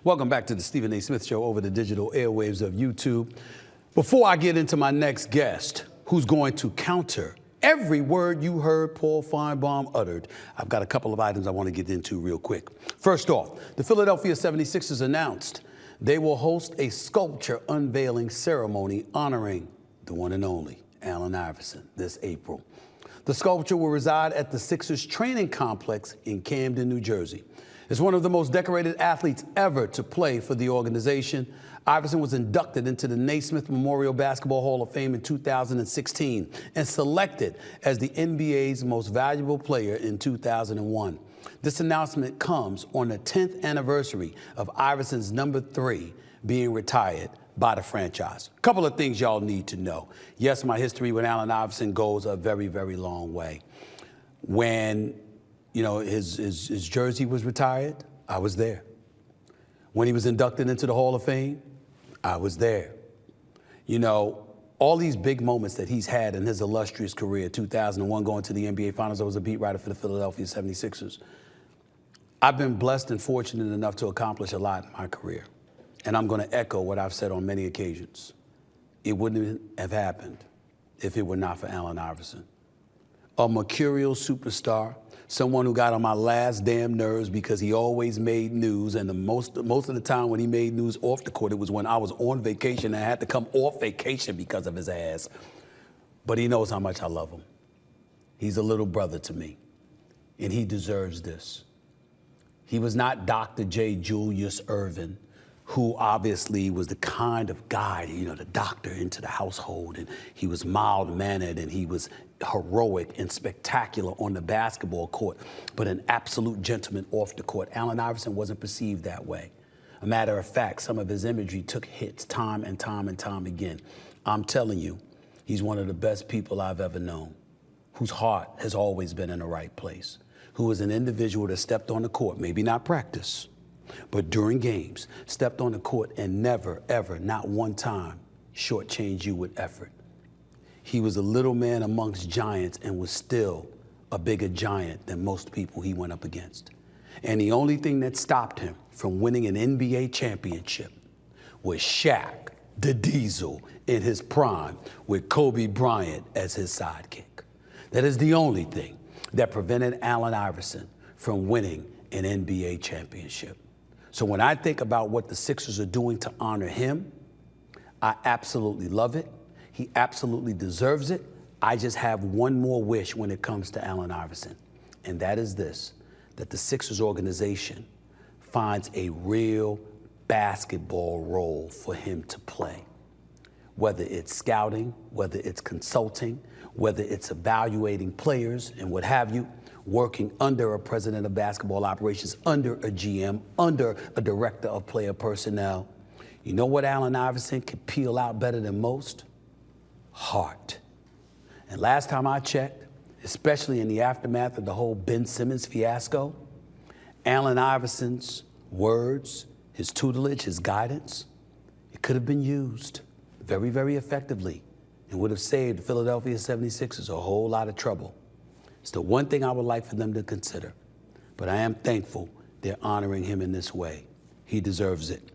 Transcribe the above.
Welcome back to the Stephen A. Smith Show over the digital airwaves of YouTube. Before I get into my next guest, who's going to counter every word you heard Paul Feinbaum uttered, I've got a couple of items I want to get into real quick. First off, the Philadelphia 76ers announced they will host a sculpture unveiling ceremony honoring the one and only Allen Iverson this April. The sculpture will reside at the Sixers training complex in Camden, New Jersey. As one of the most decorated athletes ever to play for the organization, Iverson was inducted into the Naismith Memorial Basketball Hall of Fame in 2016 and selected as the NBA's most valuable player in 2001. This announcement comes on the 10th anniversary of Iverson's number 3 being retired by the franchise. A couple of things y'all need to know. Yes, my history with Allen Iverson goes a very, very long way. When, his jersey was retired, I was there. When he was inducted into the Hall of Fame, I was there. All these big moments that he's had in his illustrious career, 2001 going to the NBA Finals, I was a beat writer for the Philadelphia 76ers. I've been blessed and fortunate enough to accomplish a lot in my career. And I'm going to echo what I've said on many occasions. It wouldn't have happened if it were not for Allen Iverson. A mercurial superstar, someone who got on my last damn nerves because he always made news, and most of the time when he made news off the court, it was when I was on vacation and I had to come off vacation because of his ass. But he knows how much I love him. He's a little brother to me, and he deserves this. He was not Dr. J. Julius Erving, who obviously was the kind of guy, the doctor into the household, and he was mild-mannered and he was heroic and spectacular on the basketball court, but an absolute gentleman off the court. Allen Iverson wasn't perceived that way. A matter of fact, some of his imagery took hits time and time and time again. I'm telling you, he's one of the best people I've ever known, whose heart has always been in the right place, who was an individual that stepped on the court, maybe not practice, but during games, stepped on the court and never, ever, not one time, shortchanged you with effort. He was a little man amongst giants and was still a bigger giant than most people he went up against. And the only thing that stopped him from winning an NBA championship was Shaq, the Diesel, in his prime with Kobe Bryant as his sidekick. That is the only thing that prevented Allen Iverson from winning an NBA championship. So when I think about what the Sixers are doing to honor him, I absolutely love it. He absolutely deserves it. I just have one more wish when it comes to Allen Iverson, and that is this, that the Sixers organization finds a real basketball role for him to play. Whether it's scouting, whether it's consulting, whether it's evaluating players and what have you, working under a president of basketball operations, under a GM, under a director of player personnel. You know what Allen Iverson can peel out better than most? Heart. And last time I checked, especially in the aftermath of the whole Ben Simmons fiasco, Allen Iverson's words, his tutelage, his guidance, it could have been used very, very effectively and would have saved the Philadelphia 76ers a whole lot of trouble. It's the one thing I would like for them to consider. But I am thankful they're honoring him in this way. He deserves it.